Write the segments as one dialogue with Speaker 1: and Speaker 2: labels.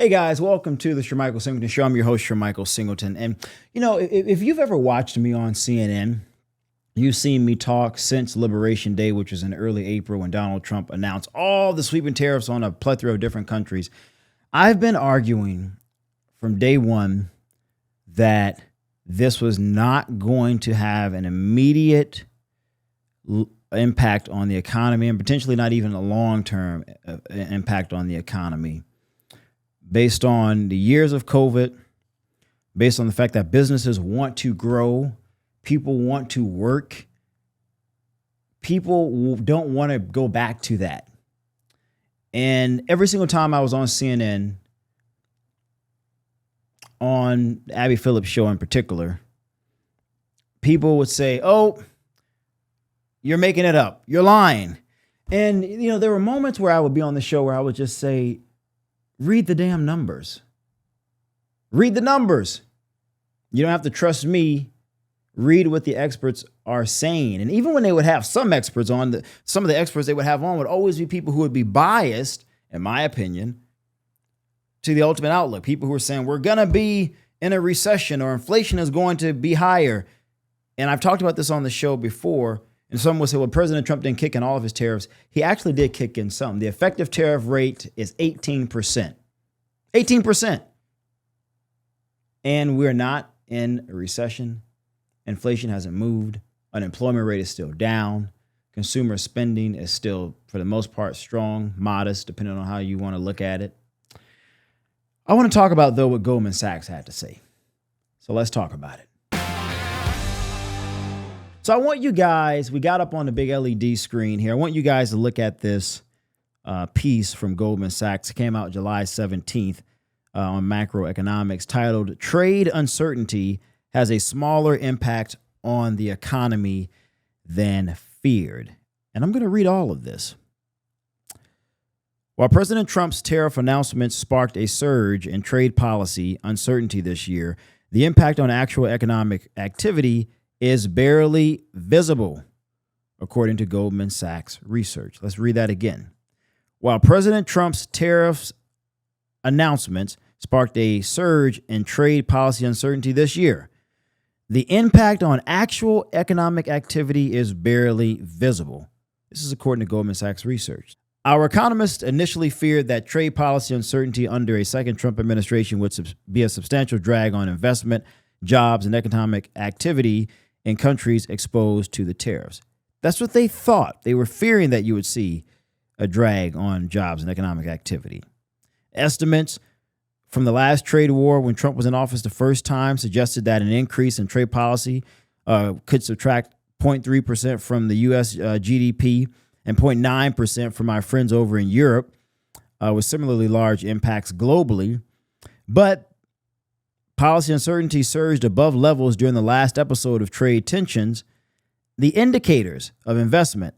Speaker 1: Hey guys, welcome to the Shermichael Singleton Show. I'm your host, Shermichael Singleton. And if you've ever watched me on CNN, you've seen me talk since Liberation Day, which was in early April when Donald Trump announced all the sweeping tariffs on a plethora of different countries. I've been arguing from day one that this was not going to have an immediate impact on the economy and potentially not even a long-term impact on the economy. Based on the years of COVID, based on the fact that businesses want to grow, people want to work, people don't want to go back to that. And every single time I was on CNN, on Abby Phillips' show in particular, people would say, "Oh, you're making it up. You're lying." And, there were moments where I would be on the show where I would just say, read the damn numbers. Read the numbers. You don't have to trust me. Read what the experts are saying. And even when they would have some experts on, some of the experts they would have on would always be people who would be biased, in my opinion, to the ultimate outlook. People who are saying we're going to be in a recession or inflation is going to be higher. And I've talked about this on the show before. And some would say, well, President Trump didn't kick in all of his tariffs. He actually did kick in some. The effective tariff rate is 18%. 18%. And we're not in a recession. Inflation hasn't moved. Unemployment rate is still down. Consumer spending is still, for the most part, strong, modest, depending on how you want to look at it. I want to talk about, though, what Goldman Sachs had to say. So let's talk about it. So I want you guys, we got up on the big LED screen here. I want you guys to look at this piece from Goldman Sachs. It came out July 17th on macroeconomics, titled "Trade Uncertainty Has a Smaller Impact on the Economy Than Feared." And I'm going to read all of this. While President Trump's tariff announcements sparked a surge in trade policy uncertainty this year, the impact on actual economic activity is barely visible, according to Goldman Sachs research. Let's read that again. While President Trump's tariffs announcements sparked a surge in trade policy uncertainty this year, the impact on actual economic activity is barely visible. This is according to Goldman Sachs research. Our economists initially feared that trade policy uncertainty under a second Trump administration would be a substantial drag on investment, jobs, and economic activity in countries exposed to the tariffs. That's what they thought. They were fearing that you would see a drag on jobs and economic activity. Estimates from the last trade war, when Trump was in office the first time, suggested that an increase in trade policy could subtract 0.3% from the U.S. GDP and 0.9% from our friends over in Europe, with similarly large impacts globally. But policy uncertainty surged above levels during the last episode of trade tensions. The indicators of investment,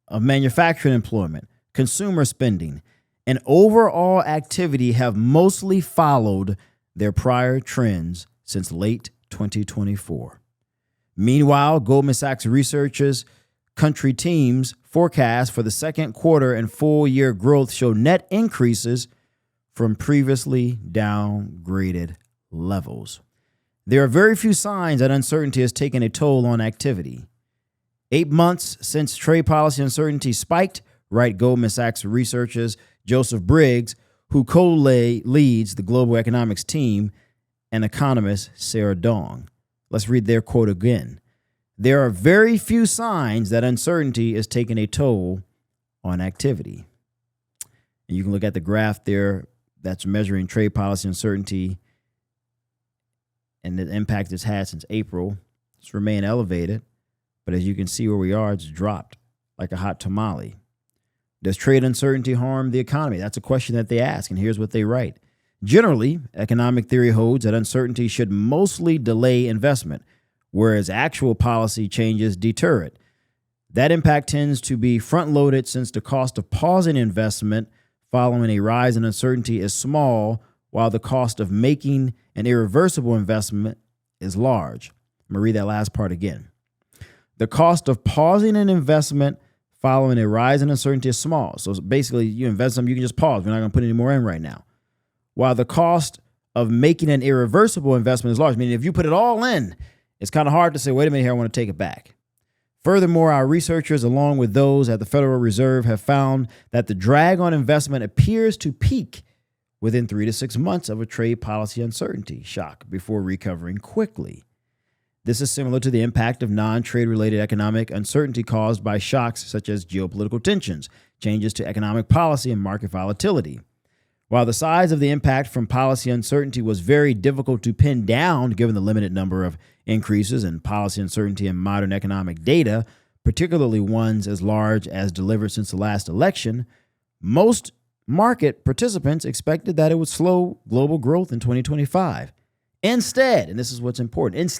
Speaker 1: of manufacturing employment, consumer spending, and overall activity have mostly followed their prior trends since late 2024. Meanwhile, Goldman Sachs researchers' country teams forecast for the second quarter and full year growth show net increases from previously downgraded levels. There are very few signs that uncertainty has taken a toll on activity. 8 months since trade policy uncertainty spiked, write Goldman Sachs researchers Joseph Briggs, who co-leads the global economics team, and economist Sarah Dong. Let's read their quote again. There are very few signs that uncertainty is taking a toll on activity. And you can look at the graph there that's measuring trade policy uncertainty and the impact it's had since April. It's remained elevated, but as you can see where we are, it's dropped like a hot tamale. Does trade uncertainty harm the economy? That's a question that they ask, and here's what they write. Generally, economic theory holds that uncertainty should mostly delay investment, whereas actual policy changes deter it. That impact tends to be front-loaded since the cost of pausing investment following a rise in uncertainty is small, while the cost of making an irreversible investment is large. I'm going to read that last part again. The cost of pausing an investment following a rise in uncertainty is small. So basically, you invest something, you can just pause. We're not going to put any more in right now. while the cost of making an irreversible investment is large. Meaning, if you put it all in, it's kind of hard to say, wait a minute here, I want to take it back. Furthermore, our researchers, along with those at the Federal Reserve, have found that the drag on investment appears to peak within 3 to 6 months of a trade policy uncertainty shock before recovering quickly. This is similar to the impact of non-trade related economic uncertainty caused by shocks such as geopolitical tensions, changes to economic policy, and market volatility. While the size of the impact from policy uncertainty was very difficult to pin down given the limited number of increases in policy uncertainty in modern economic data, particularly ones as large as delivered since the last election, most market participants expected that it would slow global growth in 2025. Instead, and this is what's important,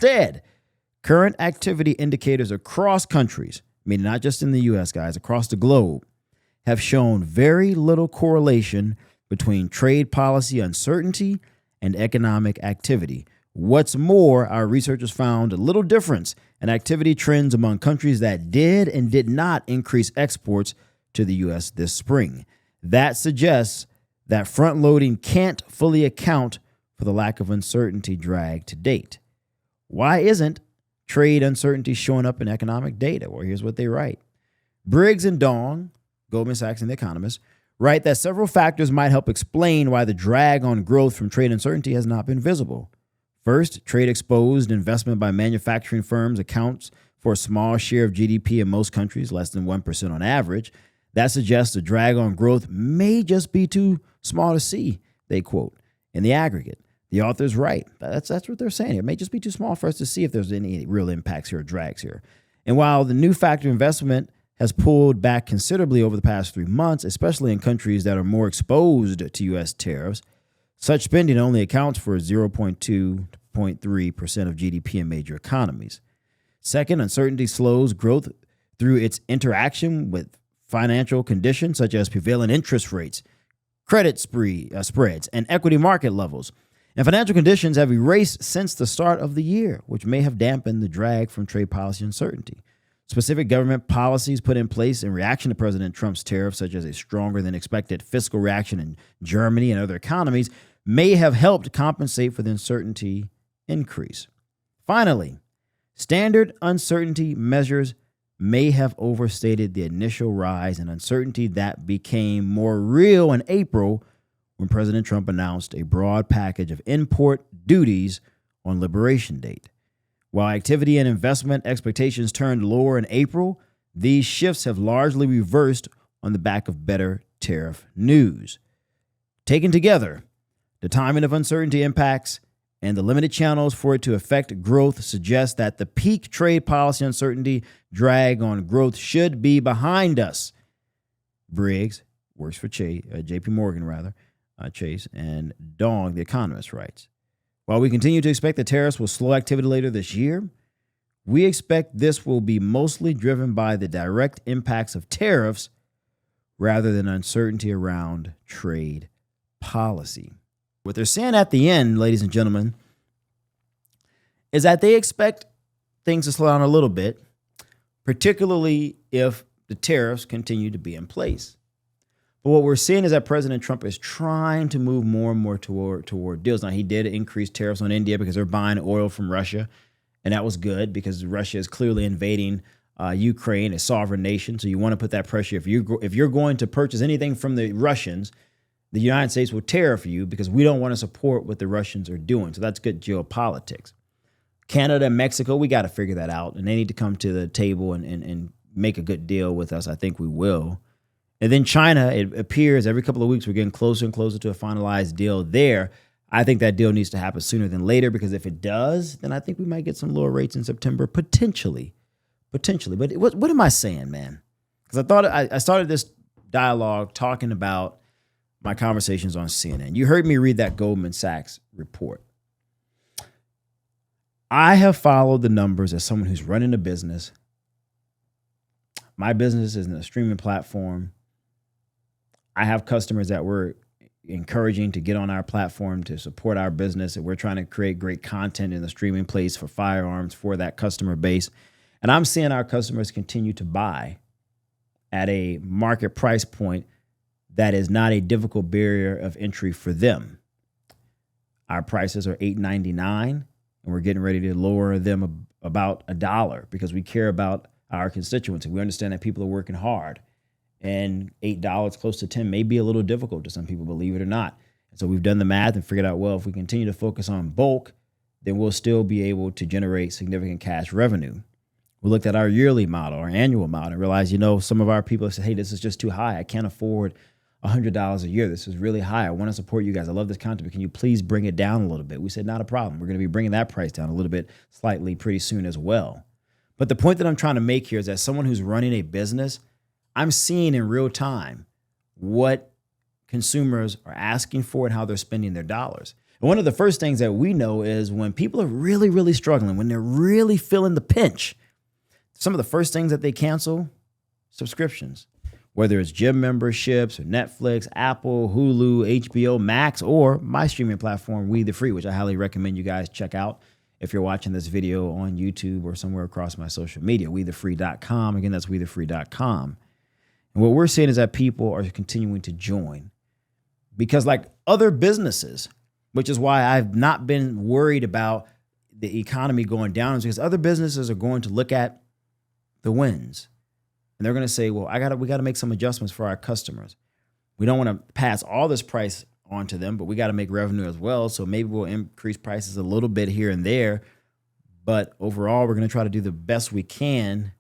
Speaker 1: current activity indicators across countries, meaning not just in the U.S., guys, across the globe, have shown very little correlation between trade policy uncertainty and economic activity. What's more, our researchers found a little difference in activity trends among countries that did and did not increase exports to the U.S. this spring. That suggests that front-loading can't fully account for the lack of uncertainty drag to date. Why isn't trade uncertainty showing up in economic data? Well, here's what they write. Briggs and Dong, Goldman Sachs and The Economist, write that several factors might help explain why the drag on growth from trade uncertainty has not been visible. First, trade-exposed investment by manufacturing firms accounts for a small share of GDP in most countries, less than 1% on average. That suggests the drag on growth may just be too small to see, they quote, in the aggregate. The author's right. That's what they're saying. It may just be too small for us to see if there's any real impacts here or drags here. And while the new factor investment has pulled back considerably over the past 3 months, especially in countries that are more exposed to U.S. tariffs, such spending only accounts for 0.2 to 0.3% of GDP in major economies. Second, uncertainty slows growth through its interaction with financial conditions such as prevailing interest rates, credit spreads, and equity market levels. And financial conditions have erased since the start of the year, which may have dampened the drag from trade policy uncertainty. Specific government policies put in place in reaction to President Trump's tariffs, such as a stronger than expected fiscal reaction in Germany and other economies, may have helped compensate for the uncertainty increase. Finally, standard uncertainty measures may have overstated the initial rise in uncertainty that became more real in April when President Trump announced a broad package of import duties on Liberation Day. While activity and investment expectations turned lower in April, these shifts have largely reversed on the back of better tariff news. Taken together, the timing of uncertainty impacts and the limited channels for it to affect growth suggest that the peak trade policy uncertainty drag on growth should be behind us. Briggs, works for J.P. Morgan, Chase, and Dong, The Economist, writes, while we continue to expect the tariffs will slow activity later this year, we expect this will be mostly driven by the direct impacts of tariffs rather than uncertainty around trade policy. What they're saying at the end, ladies and gentlemen, is that they expect things to slow down a little bit, particularly if the tariffs continue to be in place. But what we're seeing is that President Trump is trying to move more and more toward deals. Now, he did increase tariffs on India because they're buying oil from Russia, and that was good because Russia is clearly invading Ukraine, a sovereign nation. So you want to put that pressure. If you're going to purchase anything from the Russians, the United States will tariff you because we don't want to support what the Russians are doing. So that's good geopolitics. Canada and Mexico, we got to figure that out, and they need to come to the table and make a good deal with us. I think we will. And then China, it appears every couple of weeks we're getting closer and closer to a finalized deal there. I think that deal needs to happen sooner than later because if it does, then I think we might get some lower rates in September, potentially. But what am I saying, man? Because I started this dialogue talking about my conversations on CNN. You heard me read that Goldman Sachs report. I have followed the numbers as someone who's running a business. My business is a streaming platform. I have customers that we're encouraging to get on our platform to support our business, and we're trying to create great content in the streaming place for firearms for that customer base. And I'm seeing our customers continue to buy at a market price point that is not a difficult barrier of entry for them. Our prices are $8.99, and we're getting ready to lower them about $1 because we care about our constituents. And we understand that people are working hard. And $8 close to 10 may be a little difficult to some people, believe it or not. And so we've done the math and figured out, well, if we continue to focus on bulk, then we'll still be able to generate significant cash revenue. We looked at our yearly model, our annual model, and realized, some of our people have said, hey, this is just too high. I can't afford $100 a year. This is really high. I want to support you guys. I love this content, but can you please bring it down a little bit? We said, not a problem. We're going to be bringing that price down a little bit slightly pretty soon as well. But the point that I'm trying to make here is that someone who's running a business, I'm seeing in real time what consumers are asking for and how they're spending their dollars. And one of the first things that we know is when people are really, really struggling, when they're really feeling the pinch, some of the first things that they cancel, subscriptions, whether it's gym memberships or Netflix, Apple, Hulu, HBO Max, or my streaming platform, We The Free, which I highly recommend you guys check out if you're watching this video on YouTube or somewhere across my social media, wethefree.com. Again, that's wethefree.com. And what we're seeing is that people are continuing to join because like other businesses, which is why I've not been worried about the economy going down, is because other businesses are going to look at the wins and they're going to say, well, we got to make some adjustments for our customers. We don't want to pass all this price on to them, but we got to make revenue as well. So maybe we'll increase prices a little bit here and there, but overall, we're going to try to do the best we can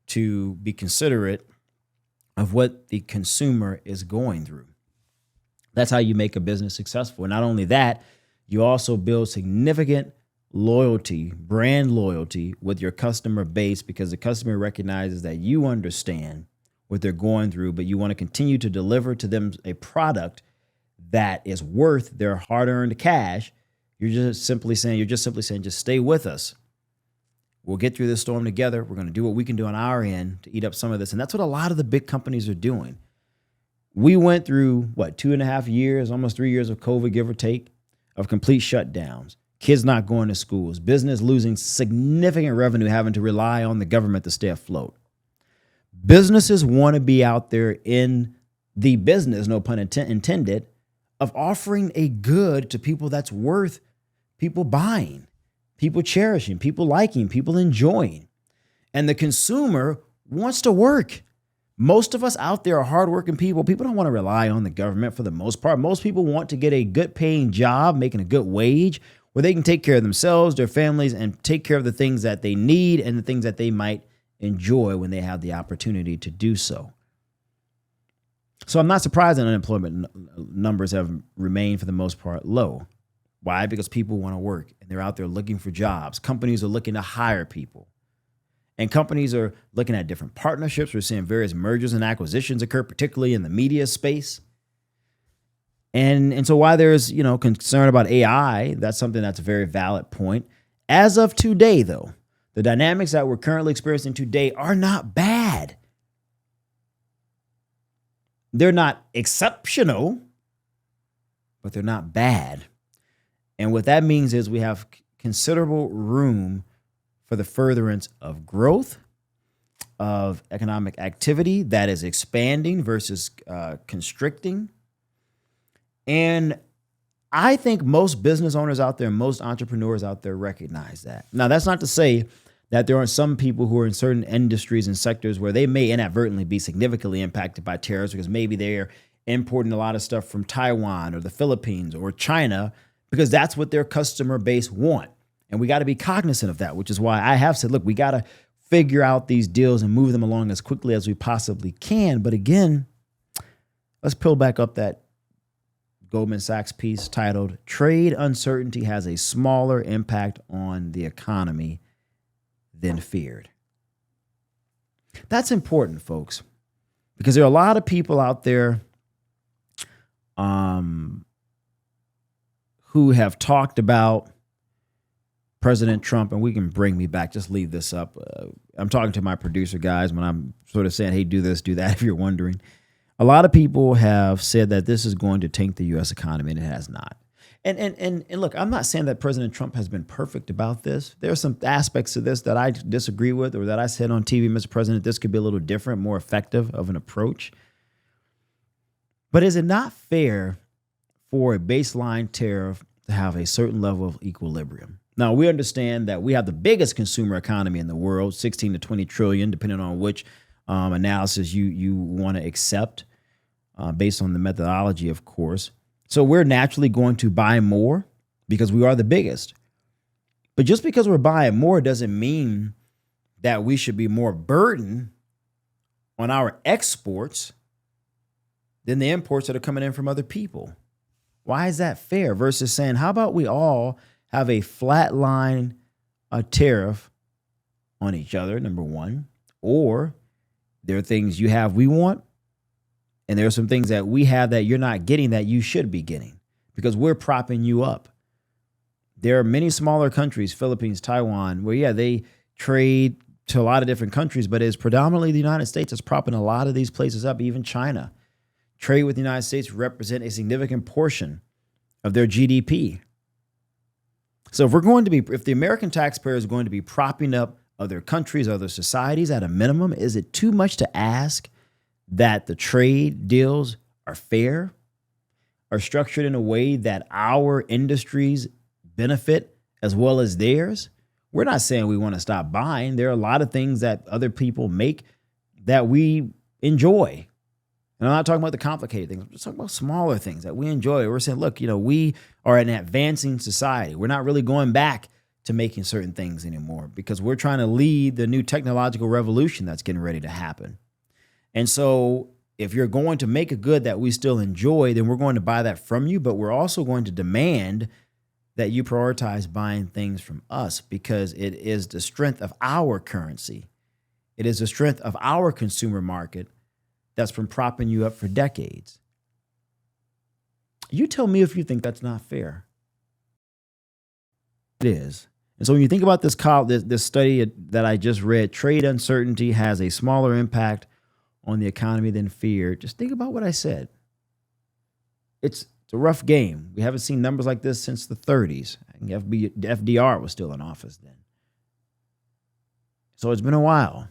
Speaker 1: to be considerate of what the consumer is going through. That's how you make a business successful. And not only that, you also build significant loyalty, brand loyalty with your customer base because the customer recognizes that you understand what they're going through, but you want to continue to deliver to them a product that is worth their hard-earned cash. You're just simply saying, just stay with us. We'll get through this storm together. We're going to do what we can do on our end to eat up some of this. And that's what a lot of the big companies are doing. We went through, 2.5 years, almost 3 years of COVID, give or take, of complete shutdowns, kids not going to schools, business losing significant revenue, having to rely on the government to stay afloat. Businesses want to be out there in the business, no pun intended, of offering a good to people that's worth people buying, people cherishing, people liking, people enjoying. And the consumer wants to work. Most of us out there are hardworking people. People don't want to rely on the government for the most part. Most people want to get a good paying job, making a good wage, where they can take care of themselves, their families, and take care of the things that they need and the things that they might enjoy when they have the opportunity to do so. So I'm not surprised that unemployment numbers have remained for the most part low. Why? Because people want to work and they're out there looking for jobs. Companies are looking to hire people. And companies are looking at different partnerships. We're seeing various mergers and acquisitions occur, particularly in the media space. And so while there's, concern about AI, that's something that's a very valid point. As of today, though, the dynamics that we're currently experiencing today are not bad. They're not exceptional, but they're not bad. And what that means is we have considerable room for the furtherance of growth, of economic activity that is expanding versus constricting. And I think most business owners out there, most entrepreneurs out there recognize that. Now, that's not to say that there are some people who are in certain industries and sectors where they may inadvertently be significantly impacted by tariffs because maybe they're importing a lot of stuff from Taiwan or the Philippines or China because that's what their customer base want. And we got to be cognizant of that, which is why I have said, look, we got to figure out these deals and move them along as quickly as we possibly can. But again, let's peel back up that Goldman Sachs piece titled "Trade Uncertainty Has a Smaller Impact on the Economy Than Feared." That's important, folks, because there are a lot of people out there who have talked about President Trump, and we can bring me back. Just leave this up. I'm talking to my producer guys when I'm sort of saying, hey, do this, do that, if you're wondering. A lot of people have said that this is going to tank the U.S. economy, and it has not. And look, I'm not saying that President Trump has been perfect about this. There are some aspects of this that I disagree with, or that I said on TV, Mr. President, this could be a little different, more effective of an approach. But is it not fair for a baseline tariff to have a certain level of equilibrium. Now, we understand that we have the biggest consumer economy in the world, 16 to 20 trillion, depending on which analysis you want to accept, based on the methodology, of course. So we're naturally going to buy more because we are the biggest. But just because we're buying more doesn't mean that we should be more burdened on our exports than the imports that are coming in from other people. Why is that fair? Versus saying, how about we all have a flat line, a tariff on each other, number one, or there are things you have we want, and there are some things that we have that you're not getting that you should be getting because we're propping you up. There are many smaller countries, Philippines, Taiwan, where, yeah, they trade to a lot of different countries, but it's predominantly the United States that's propping a lot of these places up, even China. Trade with the United States represent a significant portion of their GDP. So if the American taxpayer is going to be propping up other countries, other societies at a minimum, is it too much to ask that the trade deals are fair, are structured in a way that our industries benefit as well as theirs? We're not saying we want to stop buying. There are a lot of things that other people make that we enjoy. And I'm not talking about the complicated things. I'm just talking about smaller things that we enjoy. We're saying, look, we are an advancing society. We're not really going back to making certain things anymore because we're trying to lead the new technological revolution that's getting ready to happen. And so if you're going to make a good that we still enjoy, then we're going to buy that from you, but we're also going to demand that you prioritize buying things from us because it is the strength of our currency. It is the strength of our consumer market that's been propping you up for decades. You tell me if you think that's not fair. It is. And so when you think about this study that I just read, trade uncertainty has a smaller impact on the economy than fear. Just think about what I said. It's a rough game. We haven't seen numbers like this since the 30s. FDR was still in office then. So it's been a while.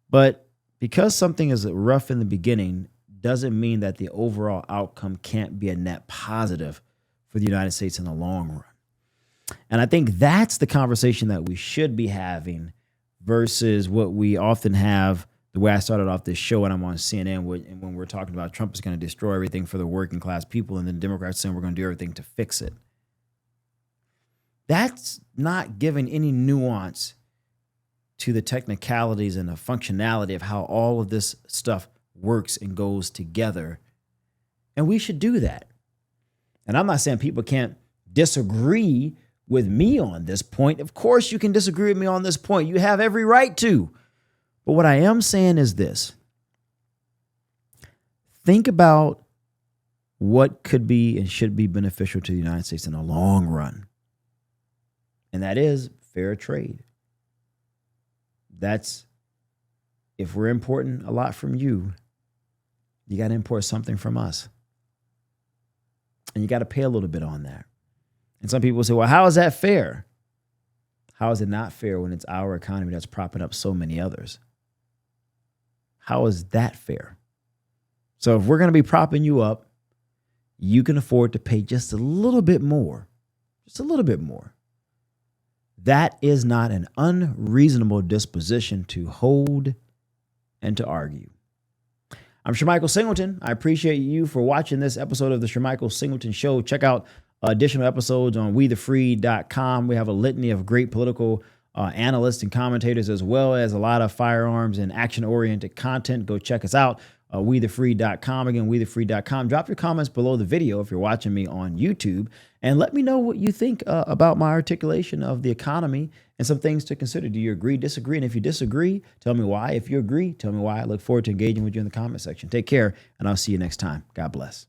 Speaker 1: But because something is rough in the beginning doesn't mean that the overall outcome can't be a net positive for the United States in the long run. And I think that's the conversation that we should be having versus what we often have, the way I started off this show and I'm on CNN when we're talking about Trump is going to destroy everything for the working class people and then the Democrats saying we're going to do everything to fix it. That's not giving any nuance to the technicalities and the functionality of how all of this stuff works and goes together. And we should do that. And I'm not saying people can't disagree with me on this point. Of course you can disagree with me on this point. You have every right to. But what I am saying is this. Think about what could be and should be beneficial to the United States in the long run. And that is fair trade. That's, if we're importing a lot from you, you got to import something from us. And you got to pay a little bit on that. And some people say, well, how is that fair? How is it not fair when it's our economy that's propping up so many others? How is that fair? So if we're going to be propping you up, you can afford to pay just a little bit more. Just a little bit more. That is not an unreasonable disposition to hold and to argue. I'm Shermichael Singleton. I appreciate you for watching this episode of the Shermichael Singleton Show. Check out additional episodes on WeTheFree.com. We have a litany of great political analysts and commentators, as well as a lot of firearms and action-oriented content. Go check us out. WeTheFree.com. Again, WeTheFree.com. Drop your comments below the video if you're watching me on YouTube, and let me know what you think about my articulation of the economy and some things to consider. Do you agree, disagree? And if you disagree, tell me why. If you agree, tell me why. I look forward to engaging with you in the comment section. Take care, and I'll see you next time. God bless.